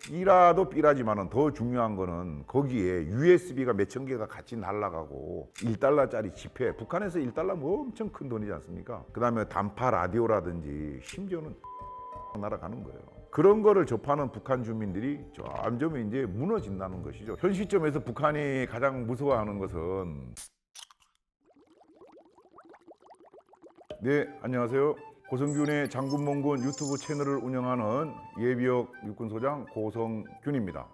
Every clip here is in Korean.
삐라도 삐라지만은 더 중요한 거는 거기에 USB가 몇천 개가 같이 날아가고 1달러짜리 지폐, 북한에서 1달러 뭐 엄청 큰 돈이지 않습니까? 그 다음에 단파 라디오라든지 심지어는 날아가는 거예요. 그런 거를 접하는 북한 주민들이 점점 이제 무너진다는 것이죠. 현 시점에서 북한이 가장 무서워하는 것은 네, 안녕하세요. 고성균의 장군몽군 유튜브 채널을 운영하는 예비역 육군소장 고성균입니다.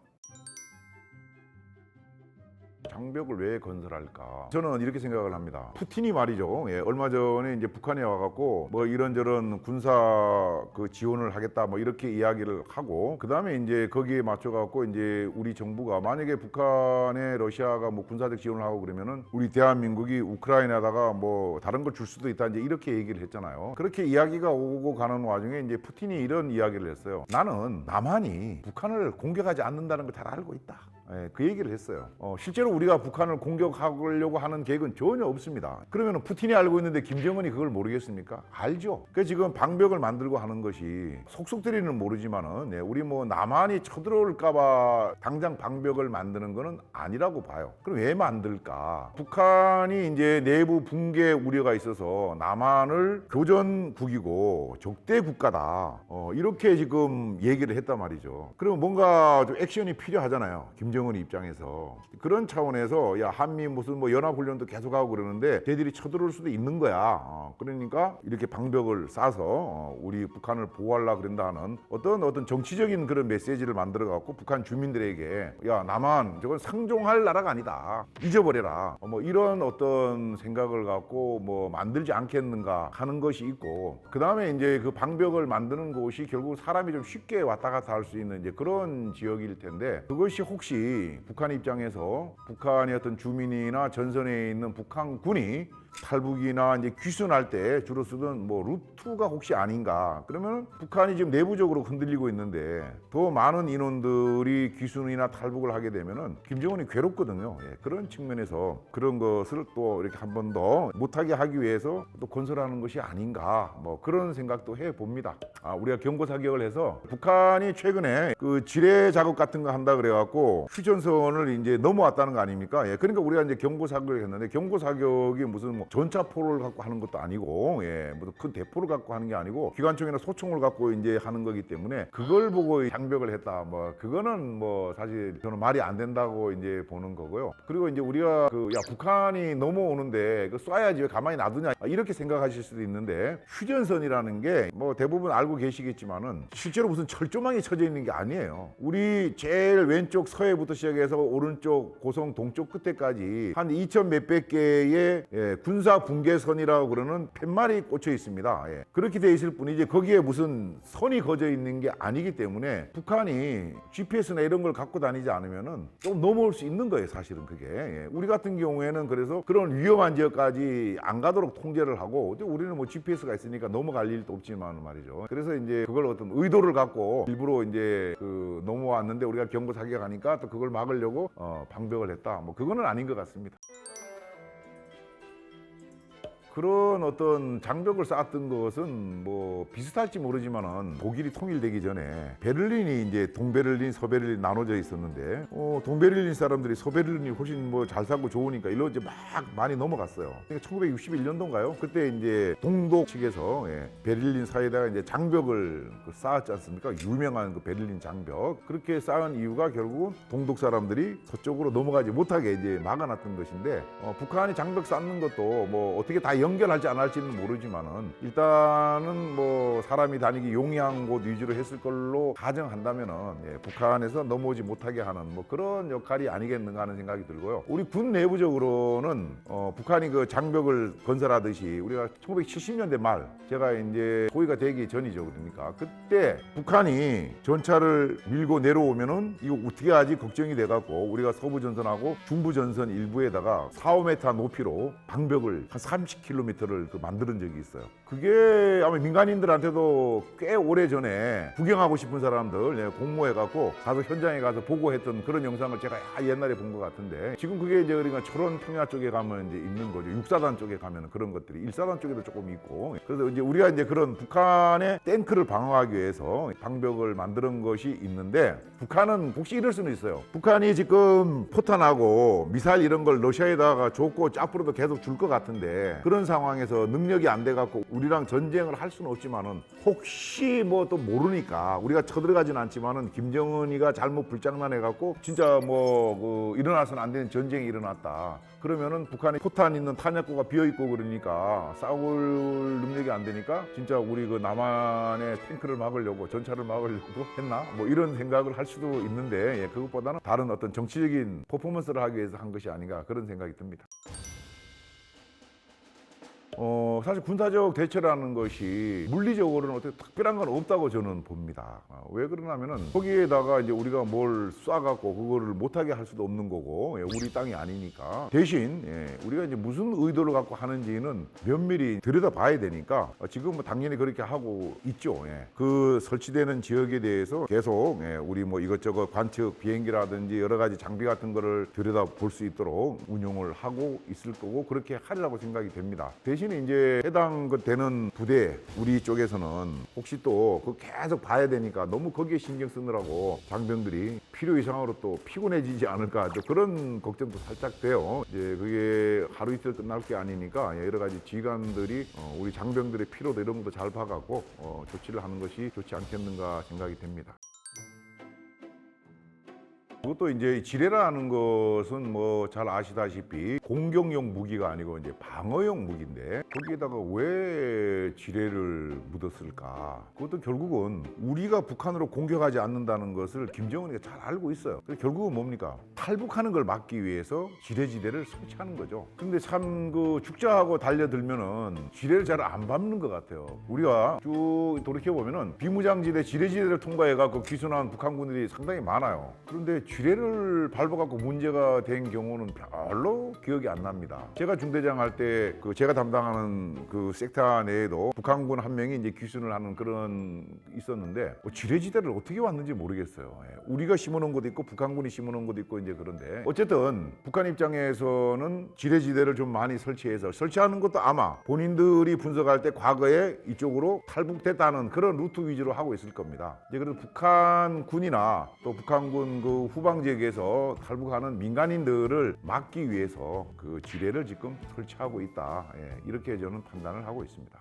장벽을 왜 건설할까? 저는 이렇게 생각을 합니다. 푸틴이 말이죠. 얼마 전에 이제 북한에 와갖고 뭐 이런저런 군사 지원을 하겠다 뭐 이렇게 이야기를 하고 그 다음에 이제 거기에 맞춰갖고 이제 우리 정부가 만약에 북한에 러시아가 뭐 군사적 지원을 하고 그러면은 우리 대한민국이 우크라이나다가 뭐 다른 걸 줄 수도 있다 이제 이렇게 얘기를 했잖아요. 그렇게 이야기가 오고 가는 와중에 이제 푸틴이 이런 이야기를 했어요. 나는 남한이 북한을 공격하지 않는다는 걸 잘 알고 있다. 그 얘기를 했어요. 실제로 우리가 북한을 공격하려고 하는 계획은 전혀 없습니다. 그러면 푸틴이 알고 있는데 김정은이 그걸 모르겠습니까? 알죠. 그래서 지금 방벽을 만들고 하는 것이 속속들이는 모르지만은 우리 뭐 남한이 쳐들어올까봐 당장 방벽을 만드는 거는 아니라고 봐요. 그럼 왜 만들까? 북한이 이제 내부 붕괴 우려가 있어서 남한을 교전국이고 적대 국가다. 이렇게 지금 얘기를 했단 말이죠. 그러면 뭔가 좀 액션이 필요하잖아요. 김정은 입장에서 그런 차원에서 야 한미 무슨 뭐 연합훈련도 계속하고 그러는데 쟤들이 쳐들어올 수도 있는 거야. 그러니까 이렇게 방벽을 싸서 우리 북한을 보호하려고 그런다는 어떤 정치적인 그런 메시지를 만들어 갖고 북한 주민들에게 야 남한 저건 상종할 나라가 아니다. 잊어버려라. 뭐 이런 어떤 생각을 갖고 뭐 만들지 않겠는가 하는 것이 있고 그 다음에 이제 그 방벽을 만드는 곳이 결국 사람이 좀 쉽게 왔다 갔다 할 수 있는 이제 그런 지역일 텐데 그것이 혹시 북한 입장에서 북한의 어떤 주민이나 전선에 있는 북한군이 탈북이나 이제 귀순할 때 주로 쓰던 뭐 루트가 혹시 아닌가? 그러면 북한이 지금 내부적으로 흔들리고 있는데 더 많은 인원들이 귀순이나 탈북을 하게 되면은 김정은이 괴롭거든요. 그런 측면에서 그런 것을 또 이렇게 한 번 더 못하게 하기 위해서 또 건설하는 것이 아닌가? 뭐 그런 생각도 해 봅니다. 우리가 경고 사격을 해서 북한이 최근에 그 지뢰 작업 같은 거 한다 그래갖고 휴전선을 이제 넘어왔다는 거 아닙니까? 그러니까 우리가 이제 경고 사격을 했는데 경고 사격이 무슨 뭐 전차포를 갖고 하는 것도 아니고 무슨 큰 대포를 갖고 하는 게 아니고 기관총이나 소총을 갖고 이제 하는 거기 때문에 그걸 보고 장벽을 했다. 뭐 그거는 뭐 사실 저는 말이 안 된다고 이제 보는 거고요. 그리고 이제 우리가 야 북한이 넘어오는데 그 쏴야지 왜 가만히 놔두냐 이렇게 생각하실 수도 있는데 휴전선이라는 게 뭐 대부분 알고 계시겠지만은 실제로 무슨 철조망이 쳐져 있는 게 아니에요. 우리 제일 왼쪽 서해부터 시작해서 오른쪽 고성 동쪽 끝에까지 한 2,000 몇백 개의 군사 붕괴선이라고 그러는 팻말이 꽂혀 있습니다. 그렇게 돼 있을 뿐이지 거기에 무슨 선이 거져 있는 게 아니기 때문에 북한이 GPS나 이런 걸 갖고 다니지 않으면은 좀 넘어올 수 있는 거예요. 사실은 그게 우리 같은 경우에는 그래서 그런 위험한 지역까지 안 가도록 통제를 하고 우리는 뭐 GPS가 있으니까 넘어갈 일도 없지만 말이죠. 그래서 이제 그걸 어떤 의도를 갖고 일부러 이제 넘어왔는데 우리가 경고 사격하니까 또 그걸 막으려고 방벽을 했다. 뭐 그거는 아닌 것 같습니다. 그런 어떤 장벽을 쌓았던 것은 뭐 비슷할지 모르지만은 독일이 통일되기 전에 베를린이 이제 동베를린, 서베를린 나눠져 있었는데 동베를린 사람들이 서베를린이 훨씬 뭐 잘 살고 좋으니까 일로 이제 막 많이 넘어갔어요. 그러니까 1961년도인가요? 그때 이제 동독 측에서 베를린 사이에다가 이제 장벽을 쌓았지 않습니까? 유명한 그 베를린 장벽. 그렇게 쌓은 이유가 결국은 동독 사람들이 서쪽으로 넘어가지 못하게 이제 막아놨던 것인데 북한이 장벽 쌓는 것도 뭐 어떻게 다 연결할지 안 할지는 모르지만은 일단은 뭐 사람이 다니기 용이한 곳 위주로 했을 걸로 가정한다면은 북한에서 넘어오지 못하게 하는 뭐 그런 역할이 아니겠는가 하는 생각이 들고요. 우리 군 내부적으로는 북한이 그 장벽을 건설하듯이 우리가 1970년대 말 제가 이제 소위가 되기 전이죠. 그러니까 그때 북한이 전차를 밀고 내려오면은 이거 어떻게 하지 걱정이 돼갖고 우리가 서부 전선하고 중부 전선 일부에다가 4, 5m 높이로 방벽을 한 30km 킬로미터를 만드는 적이 있어요. 그게 아마 민간인들한테도 꽤 오래 전에 구경하고 싶은 사람들 공모해갖고 가서 현장에 가서 보고했던 그런 영상을 제가 옛날에 본 것 같은데, 지금 그게 이제 그러니까 철원 평야 쪽에 가면 이제 있는 거죠. 육사단 쪽에 가면 그런 것들이, 일사단 쪽에도 조금 있고. 그래서 이제 우리가 이제 그런 북한의 탱크를 방어하기 위해서 방벽을 만드는 것이 있는데, 북한은 혹시 이럴 수는 있어요. 북한이 지금 포탄하고 미사일 이런 걸 러시아에다가 줬고 앞으로도 계속 줄 것 같은데, 그런 상황에서 능력이 안 돼갖고 우리랑 전쟁을 할 수는 없지만은 혹시 뭐 또 모르니까 우리가 쳐들어가진 않지만은 김정은이가 잘못 불장난해갖고 진짜 뭐 일어나서는 안 되는 전쟁이 일어났다. 그러면은 북한에 포탄 있는 탄약고가 비어 있고 그러니까 싸울 능력이 안 되니까 진짜 우리 그 남한의 탱크를 막으려고, 전차를 막으려고 했나? 뭐 이런 생각을 할 수도 있는데, 그것보다는 다른 어떤 정치적인 퍼포먼스를 하기 위해서 한 것이 아닌가, 그런 생각이 듭니다. 사실 군사적 대처라는 것이 물리적으로는 어떻게 특별한 건 없다고 저는 봅니다. 왜 그러냐면은 거기에다가 이제 우리가 뭘 쏴갖고 그거를 못하게 할 수도 없는 거고, 우리 땅이 아니니까. 대신 우리가 이제 무슨 의도를 갖고 하는지는 면밀히 들여다봐야 되니까 지금 뭐 당연히 그렇게 하고 있죠. 그 설치되는 지역에 대해서 계속 우리 뭐 이것저것 관측 비행기라든지 여러 가지 장비 같은 거를 들여다볼 수 있도록 운용을 하고 있을 거고, 그렇게 하리라고 생각이 됩니다. 대신에 이제 해당 되는 부대, 우리 쪽에서는 혹시 또 그 계속 봐야 되니까 너무 거기에 신경 쓰느라고 장병들이 필요 이상으로 또 피곤해지지 않을까, 또 그런 걱정도 살짝 돼요. 이제 그게 하루 이틀 끝날 게 아니니까 여러 가지 지휘관들이 우리 장병들의 피로도 이런 것도 잘 봐갖고 조치를 하는 것이 좋지 않겠는가 생각이 됩니다. 그것도 이제 지뢰라는 것은 뭐 잘 아시다시피 공격용 무기가 아니고 이제 방어용 무기인데, 거기에다가 왜 지뢰를 묻었을까? 그것도 결국은 우리가 북한으로 공격하지 않는다는 것을 김정은이가 잘 알고 있어요. 그래서 결국은 뭡니까? 탈북하는 걸 막기 위해서 지뢰지대를 설치하는 거죠. 근데 참 그 축자하고 달려들면은 지뢰를 잘 안 밟는 것 같아요. 우리가 쭉 돌이켜보면은 비무장지대 지뢰지대를 통과해갖고 귀순한 북한군들이 상당히 많아요. 그런데 지뢰를 밟아갖고 문제가 된 경우는 별로 기억이 안 납니다. 제가 중대장 할 때 제가 담당하는 그 섹터 내에도 북한군 한 명이 이제 귀순을 하는 그런 있었는데, 지뢰지대를 어떻게 왔는지 모르겠어요. 우리가 심어놓은 것도 있고 북한군이 심어놓은 것도 있고 이제 그런데, 어쨌든 북한 입장에서는 지뢰지대를 좀 많이 설치하는 것도 아마 본인들이 분석할 때 과거에 이쪽으로 탈북됐다는 그런 루트 위주로 하고 있을 겁니다. 이제 그래서 북한군이나 또 북한군 그 후방 지역에서 탈북하는 민간인들을 막기 위해서 그 지뢰를 지금 설치하고 있다, 이렇게 저는 판단을 하고 있습니다.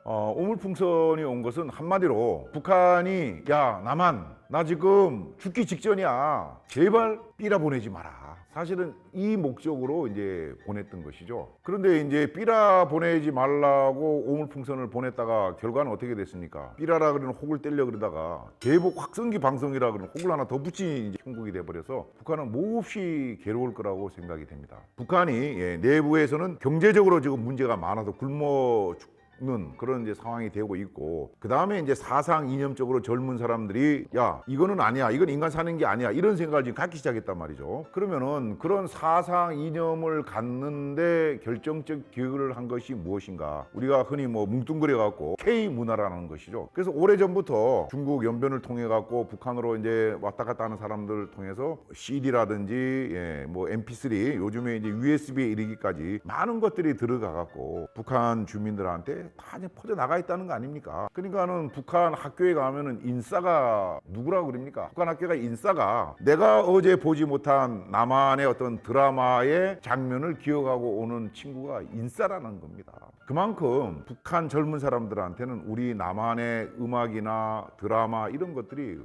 오물풍선이 온 것은 한마디로 북한이, 야 남한 나 지금 죽기 직전이야, 제발 삐라 보내지 마라, 사실은 이 목적으로 이제 보냈던 것이죠. 그런데 이제 삐라 보내지 말라고 오물풍선을 보냈다가 결과는 어떻게 됐습니까? 삐라라 그러는 혹을 떼려 그러다가 대북 확성기 방송이라 그러는 혹을 하나 더 붙인 형국이 돼버려서 북한은 몹시 괴로울 거라고 생각이 됩니다. 북한이 내부에서는 경제적으로 지금 문제가 많아서 굶어 는 그런 이제 상황이 되고 있고, 그 다음에 이제 사상 이념적으로 젊은 사람들이 야 이거는 아니야, 이건 인간 사는 게 아니야, 이런 생각을 지금 갖기 시작했단 말이죠. 그러면은 그런 사상 이념을 갖는데 결정적 기여를 한 것이 무엇인가? 우리가 흔히 뭐 뭉뚱그려 갖고 K 문화라는 것이죠. 그래서 오래전부터 중국 연변을 통해 갖고 북한으로 이제 왔다 갔다 하는 사람들을 통해서 CD라든지 뭐 MP3, 요즘에 이제 USB에 이르기까지 많은 것들이 들어가 갖고 북한 주민들한테 다 이제 퍼져 나가 있다는 거 아닙니까? 그러니까는 북한 학교에 가면은 인싸가 누구라고 그럽니까? 북한 학교가 인싸가 내가 어제 보지 못한 남한의 어떤 드라마의 장면을 기억하고 오는 친구가 인싸라는 겁니다. 그만큼 북한 젊은 사람들한테는 우리 남한의 음악이나 드라마 이런 것들이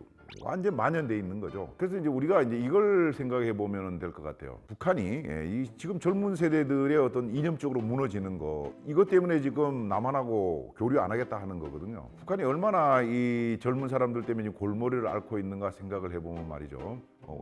완전 만연돼 있는 거죠. 그래서 이제 우리가 이제 이걸 생각해 보면 될 것 같아요. 북한이 이 지금 젊은 세대들의 어떤 이념적으로 무너지는 거, 이것 때문에 지금 남한하고 교류 안 하겠다 하는 거거든요. 북한이 얼마나 이 젊은 사람들 때문에 골머리를 앓고 있는가 생각을 해보면 말이죠.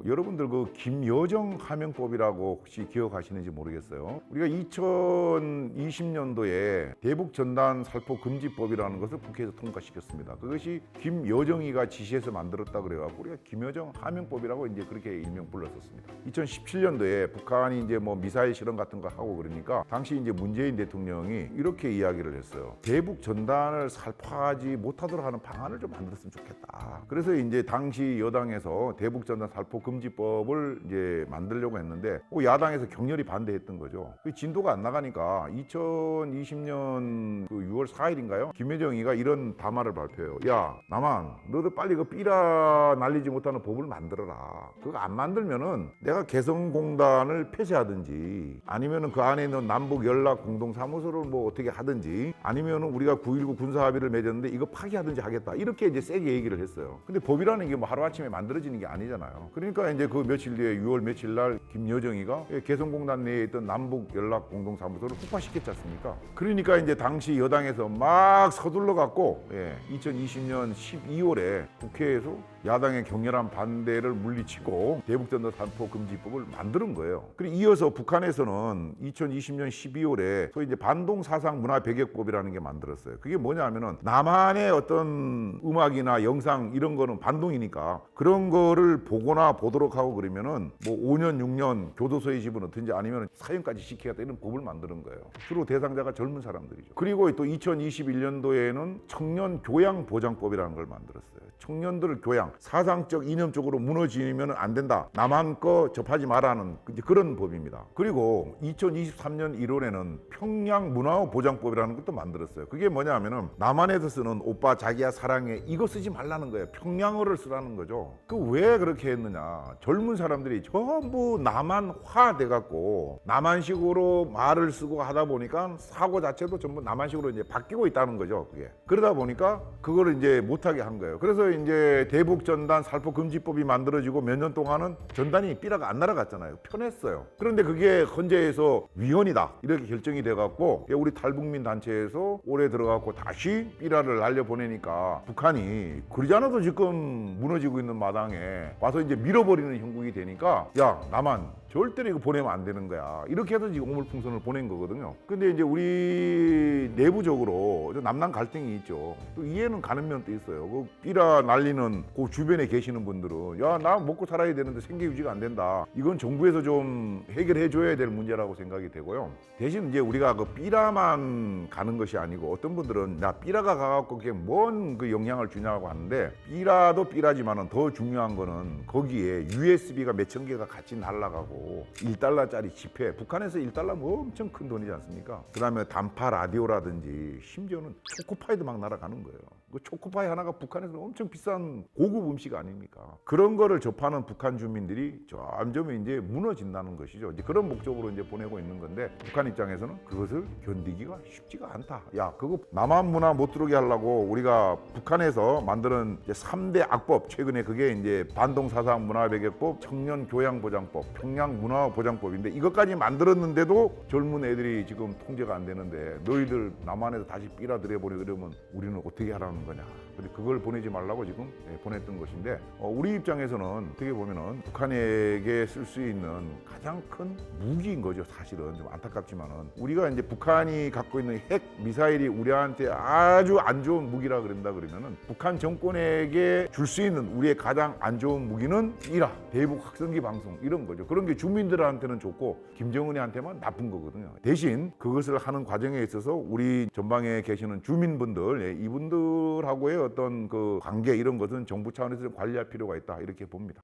여러분들 그 김여정 하명법이라고 혹시 기억하시는지 모르겠어요. 우리가 2020년도에 대북 전단 살포 금지법이라는 것을 국회에서 통과시켰습니다. 그것이 김여정이가 지시해서 만들었다 그래가지고 우리가 김여정 하명법이라고 이제 그렇게 일명 불렀었습니다. 2017년도에 북한이 이제 뭐 미사일 실험 같은 거 하고 그러니까 당시 이제 문재인 대통령이 이렇게 이야기를 했어요. 대북 전단을 살포하지 못하도록 하는 방안을 좀 만들었으면 좋겠다. 그래서 이제 당시 여당에서 대북 전단 살포 금지법을 이제 만들려고 했는데 야당에서 격렬히 반대했던 거죠. 그 진도가 안 나가니까 2020년 그 6월 4일인가요? 김여정이가 이런 담화를 발표해요. 야, 남한, 너도 빨리 그 삐라 날리지 못하는 법을 만들어라. 그거 안 만들면은 내가 개성공단을 폐쇄하든지 아니면은 그 안에 있는 남북 연락 공동사무소를 뭐 어떻게 하든지 아니면은 우리가 9.19 군사합의를 맺었는데 이거 파기하든지 하겠다. 이렇게 이제 세게 얘기를 했어요. 근데 법이라는 게 뭐 하루아침에 만들어지는 게 아니잖아요. 그러니까 이제 그 며칠 뒤에 6월 며칠 날 김여정이가 개성공단 내에 있던 남북 연락 공동사무소를 폭파시켰지 않습니까? 그러니까 이제 당시 여당에서 막 서둘러 갖고 2020년 12월에 국회에서 야당의 격렬한 반대를 물리치고 대북전단 살포 금지법을 만드는 거예요. 그리고 이어서 북한에서는 2020년 12월에 소위 이제 반동사상 문화배격법이라는 게 만들었어요. 그게 뭐냐면은 남한의 어떤 음악이나 영상 이런 거는 반동이니까 그런 거를 보거나 보도록 하고 그러면은 뭐 5년 6년 교도소에 집어넣든지 아니면 사형까지 시키겠다 이런 법을 만드는 거예요. 주로 대상자가 젊은 사람들이죠. 그리고 또 2021년도에는 청년 교양 보장법이라는 걸 만들었어요. 청년들을 교양, 사상적 이념적으로 무너지면 안 된다. 남한 거 접하지 말라는 그런 법입니다. 그리고 2023년 1월에는 평양 문화 보장법이라는 것도 만들었어요. 그게 뭐냐 하면은 남한에서 쓰는 오빠 자기야 사랑해 이거 쓰지 말라는 거예요. 평양어를 쓰라는 거죠. 그 왜 그렇게 했느냐. 젊은 사람들이 전부 남한화 돼갖고 남한식으로 말을 쓰고 하다 보니까 사고 자체도 전부 남한식으로 이제 바뀌고 있다는 거죠. 그게. 그러다 보니까 그거를 이제 못하게 한 거예요. 그래서 이제 대북 전단 살포 금지법이 만들어지고 몇 년 동안은 전단이 삐라가 안 날아갔잖아요. 편했어요. 그런데 그게 헌재에서 위헌이다 이렇게 결정이 돼갖고 우리 탈북민 단체에서 올해 들어갖고 다시 삐라를 날려보내니까 북한이 그러지 않아도 지금 무너지고 있는 마당에 와서 이제 밀어버리는 형국이 되니까 야, 남한 절대로 이거 보내면 안 되는 거야. 이렇게 해서 지금 오물풍선을 보낸 거거든요. 근데 이제 우리 내부적으로 남남 갈등이 있죠. 또 이해는 가는 면도 있어요. 그 삐라 날리는 그 주변에 계시는 분들은 야, 나 먹고 살아야 되는데 생계 유지가 안 된다. 이건 정부에서 좀 해결해 줘야 될 문제라고 생각이 되고요. 대신 이제 우리가 그 삐라만 가는 것이 아니고 어떤 분들은 나 삐라가 가갖고 그게 뭔 그 영향을 주냐고 하는데 삐라도 삐라지만은 더 중요한 거는 거기에 USB가 몇천 개가 같이 날아가고 $1짜리 지폐, 북한에서 $1면 엄청 큰 돈이지 않습니까? 그 다음에 단파 라디오라든지 심지어는 초코파이도 막 날아가는 거예요. 그 초코파이 하나가 북한에서 엄청 비싼 고급 음식 아닙니까? 그런 거를 접하는 북한 주민들이 점점 이제 무너진다는 것이죠. 이제 그런 목적으로 이제 보내고 있는 건데 북한 입장에서는 그것을 견디기가 쉽지가 않다. 야, 그거 남한 문화 못 들어오게 하려고 우리가 북한에서 만드는 이제 3대 악법, 최근에 그게 이제 반동사상 문화배격법, 청년교양보장법, 평양문화보장법인데 이것까지 만들었는데도 젊은 애들이 지금 통제가 안 되는데 너희들 남한에서 다시 삐라 들여보내 그러면 우리는 어떻게 하라는 거냐. 근데 그걸 보내지 말라고 지금 보냈던 것인데 우리 입장에서는 어떻게 보면은 북한에게 쓸 수 있는 가장 큰 무기인 거죠. 사실은 좀 안타깝지만은 우리가 이제 북한이 갖고 있는 핵 미사일이 우리한테 아주 안 좋은 무기라 그런다 그러면은 북한 정권에게 줄 수 있는 우리의 가장 안 좋은 무기는 삐라, 대북 확성기 방송 이런 거죠. 그런 게 주민들한테는 좋고 김정은이한테만 나쁜 거거든요. 대신 그것을 하는 과정에 있어서 우리 전방에 계시는 주민분들 이분들하고의 어떤 그 관계 이런 것은 정부 차원에서 관리할 필요가 있다 이렇게 봅니다.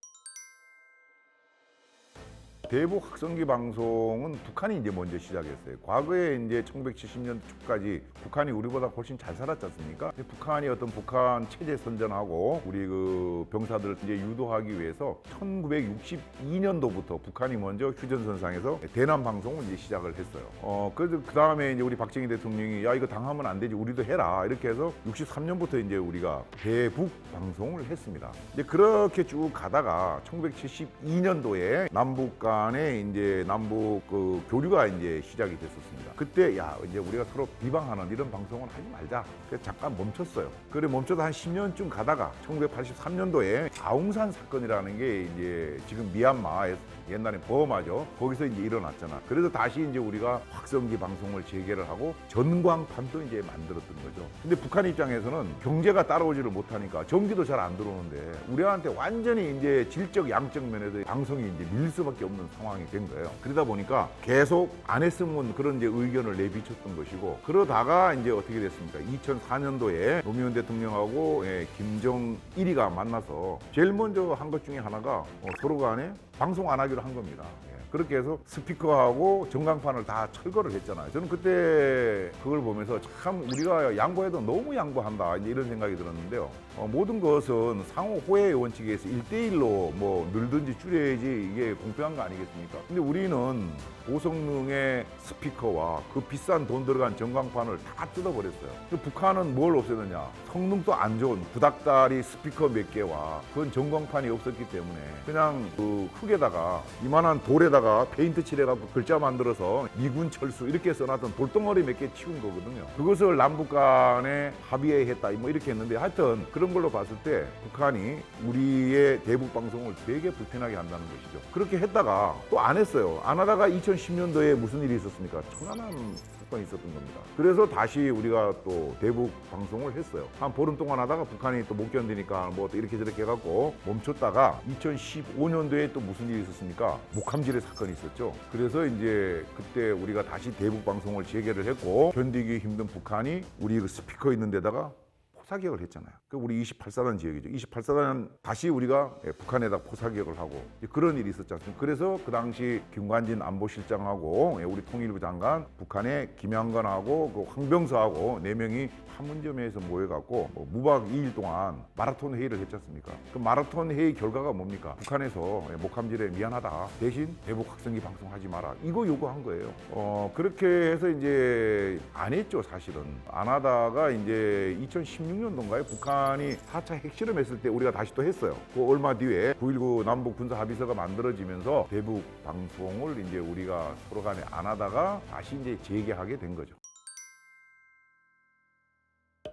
대북 확성기 방송은 북한이 이제 먼저 시작했어요. 과거에 이제 1970년 초까지 북한이 우리보다 훨씬 잘 살았지 않습니까? 북한이 어떤 북한 체제 선전하고 우리 그 병사들을 이제 유도하기 위해서 1962년도부터 북한이 먼저 휴전선상에서 대남 방송을 이제 시작을 했어요. 그래서 그 다음에 이제 우리 박정희 대통령이 야, 이거 당하면 안 되지, 우리도 해라 이렇게 해서 63년부터 이제 우리가 대북 방송을 했습니다. 이제 그렇게 쭉 가다가 1972년도에 남북 간 간에 이제 남북 그 교류가 이제 시작이 됐었습니다. 그때 야 이제 우리가 서로 비방하는 이런 방송을 하지 말자. 그래서 잠깐 멈췄어요. 그래 멈춰도 한 10년쯤 가다가 1983년도에 아웅산 사건이라는 게 이제 지금 미얀마에 옛날에 버마죠. 거기서 이제 일어났잖아. 그래서 다시 이제 우리가 확성기 방송을 재개를 하고 전광판도 이제 만들었던 거죠. 근데 북한 입장에서는 경제가 따라오지를 못하니까 전기도 잘 안 들어오는데 우리한테 완전히 이제 질적 양적 면에서 방송이 이제 밀 수밖에 없는 상황이 된 거예요. 그러다 보니까 계속 안 했으면 그런 이제 의견을 내비쳤던 것이고 그러다가 이제 어떻게 됐습니까? 2004년도에 노무현 대통령하고 김정일이가 만나서 제일 먼저 한 것 중에 하나가 서로 간에 방송 안 하기로 한 겁니다. 그렇게 해서 스피커하고 전광판을 다 철거를 했잖아요. 저는 그때 그걸 보면서 참 우리가 양보해도 너무 양보한다 이제 이런 생각이 들었는데요. 모든 것은 상호 호혜의 원칙에 의해서 1대1로 뭐 늘든지 줄여야지 이게 공평한 거 아니겠습니까? 근데 우리는 고성능의 스피커와 그 비싼 돈 들어간 전광판을 다 뜯어버렸어요. 북한은 뭘 없애느냐? 성능도 안 좋은 구닥다리 스피커 몇 개와 그건 전광판이 없었기 때문에 그냥 그 흙에다가 이만한 돌에다가 페인트 칠해가지고 글자 만들어서 미군 철수 이렇게 써놨던 돌덩어리 몇 개 치운 거거든요. 그것을 남북 간에 합의해 했다 뭐 이렇게 했는데 하여튼 그런 걸로 봤을 때 북한이 우리의 대북 방송을 되게 불편하게 한다는 것이죠. 그렇게 했다가 또 안 했어요. 안 하다가 2010년도에 무슨 일이 있었습니까? 천안함 사건이 있었던 겁니다. 그래서 다시 우리가 또 대북 방송을 했어요. 한 보름 동안 하다가 북한이 또 못 견디니까 뭐 또 이렇게 저렇게 해갖고 멈췄다가 2015년도에 또 무슨 일이 있었습니까? 목함질의 사건이 있었죠. 그래서 이제 그때 우리가 다시 대북 방송을 재개를 했고 견디기 힘든 북한이 우리 그 스피커 있는 데다가 포사격을 했잖아요. 그 우리 28사단 지역이죠. 28사단 다시 우리가 북한에다 포사격을 하고 그런 일이 있었지 않습니까? 그래서 그 당시 김관진 안보실장하고 우리 통일부 장관, 북한의 김양건하고 그 황병서하고 4명이 판문점에서 모여갖고 무박 2일 동안 마라톤 회의를 했지 않습니까? 그 마라톤 회의 결과가 뭡니까? 북한에서 목함질에 미안하다. 대신 대북 확성기 방송하지 마라. 이거 요구한 거예요. 그렇게 해서 이제 안 했죠, 사실은. 안 하다가 이제 2016년도인가요? 북한이 4차 핵실험했을 때 우리가 다시 또 했어요. 그 얼마 뒤에 9.19 남북 군사 합의서가 만들어지면서 대북 방송을 이제 우리가 서로 간에 안 하다가 다시 이제 재개하게 된 거죠.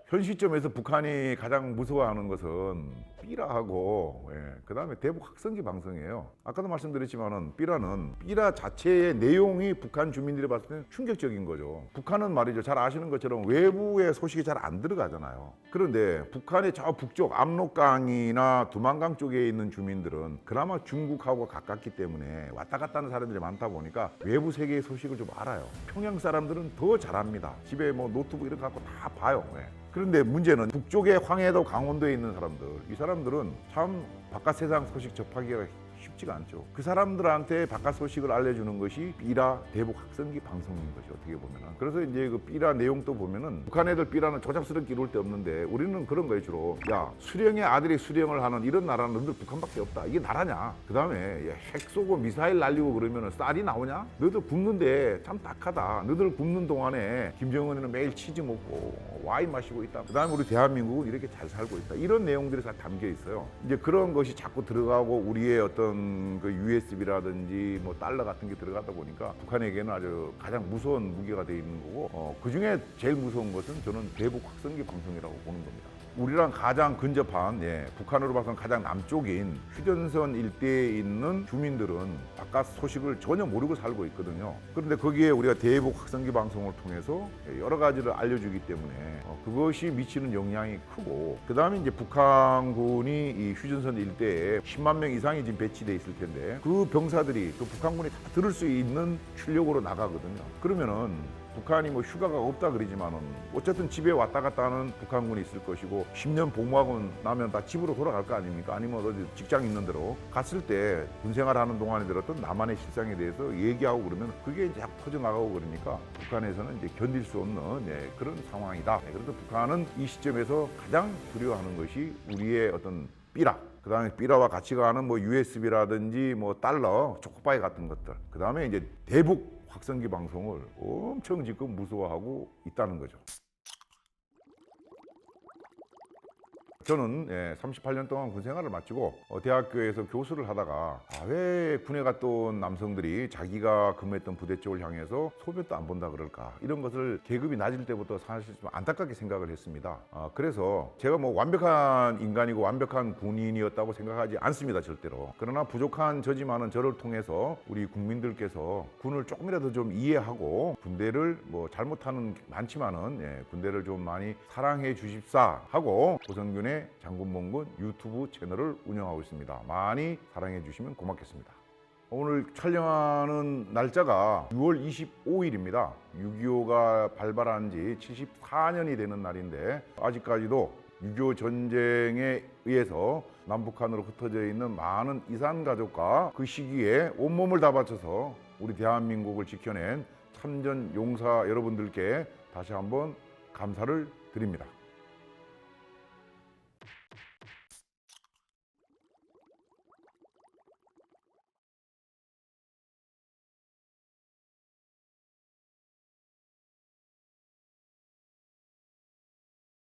현 시점에서 북한이 가장 무서워하는 것은 삐라하고 그다음에 대북 확성기 방송이에요. 아까도 말씀드렸지만은 삐라 자체의 내용이 북한 주민들이 봤을 때는 충격적인 거죠. 북한은 말이죠. 잘 아시는 것처럼 외부의 소식이 잘 안 들어가잖아요. 그런데 북한의 저 북쪽 압록강이나 두만강 쪽에 있는 주민들은 그나마 중국하고 가깝기 때문에 왔다 갔다 하는 사람들이 많다 보니까 외부 세계의 소식을 좀 알아요. 평양 사람들은 더 잘합니다. 집에 뭐 노트북 이런 거 갖고 다 봐요. 그런데 문제는 북쪽의 황해도 강원도에 있는 사람들, 이 사람들은 참 바깥 세상 소식 접하기가 쉽지가 않죠. 그 사람들한테 바깥 소식을 알려주는 것이 삐라 대북 확성기 방송인 것이 어떻게 보면은. 그래서 이제 그 삐라 내용도 보면은 북한 애들 삐라는 조잡스럽게 이룰 데 없는데 우리는 그런 거예요 주로. 야 수령의 아들이 수령을 하는 이런 나라는 너희들 북한밖에 없다. 이게 나라냐? 그 다음에 핵 쏘고 미사일 날리고 그러면은 쌀이 나오냐? 너희들 굶는데 참 딱하다. 너희들 굶는 동안에 김정은이는 매일 치즈 먹고 와인 마시고 있다. 그 다음에 우리 대한민국은 이렇게 잘 살고 있다. 이런 내용들이 다 담겨 있어요. 이제 그런 것이 자꾸 들어가고 우리의 어떤 그 USB라든지 뭐 달러 같은 게 들어가다 보니까 북한에게는 아주 가장 무서운 무기가 돼 있는 거고 그 중에 제일 무서운 것은 저는 대북 확성기 방송이라고 보는 겁니다. 우리랑 가장 근접한 북한으로 봐서는 가장 남쪽인 휴전선 일대에 있는 주민들은 바깥 소식을 전혀 모르고 살고 있거든요. 그런데 거기에 우리가 대북 확성기 방송을 통해서 여러 가지를 알려주기 때문에 그것이 미치는 영향이 크고 그 다음에 이제 북한군이 이 휴전선 일대에 10만 명 이상이 지금 배치돼 있을 텐데 그 병사들이 그 북한군이 다 들을 수 있는 출력으로 나가거든요. 그러면은 북한이 뭐 휴가가 없다 그러지만은 어쨌든 집에 왔다 갔다 하는 북한군이 있을 것이고 10년 복무하고 나면 다 집으로 돌아갈 거 아닙니까? 아니면 어디 직장 있는 데로 갔을 때 군생활하는 동안에 들었던 남한의 실상에 대해서 얘기하고 그러면 그게 이제 퍼져나가고 그러니까 북한에서는 이제 견딜 수 없는 그런 상황이다. 그래서 북한은 이 시점에서 가장 두려워하는 것이 우리의 어떤 삐라. 그 다음에 삐라와 같이 가는 뭐 USB라든지 뭐 달러, 초코바이 같은 것들. 그 다음에 이제 대북 확성기 방송을 엄청 지금 무서워하고 있다는 거죠. 저는 38년 동안 군 생활을 마치고 대학교에서 교수를 하다가 왜 군에 갔던 남성들이 자기가 근무했던 부대 쪽을 향해서 소변도 안 본다 그럴까, 이런 것을 계급이 낮을 때부터 사실 좀 안타깝게 생각을 했습니다. 그래서 제가 뭐 완벽한 인간이고 완벽한 군인이었다고 생각하지 않습니다, 절대로. 그러나 부족한 저지만은 저를 통해서 우리 국민들께서 군을 조금이라도 좀 이해하고 군대를 뭐 잘못하는 게 많지만은 군대를 좀 많이 사랑해 주십사 하고 고성균의 장군봉군 유튜브 채널을 운영하고 있습니다. 많이 사랑해 주시면 고맙겠습니다. 오늘 촬영하는 날짜가 6월 25일입니다. 6.25가 발발한 지 74년이 되는 날인데 아직까지도 6.25 전쟁에 의해서 남북한으로 흩어져 있는 많은 이산 가족과 그 시기에 온몸을 다 바쳐서 우리 대한민국을 지켜낸 참전 용사 여러분들께 다시 한번 감사를 드립니다.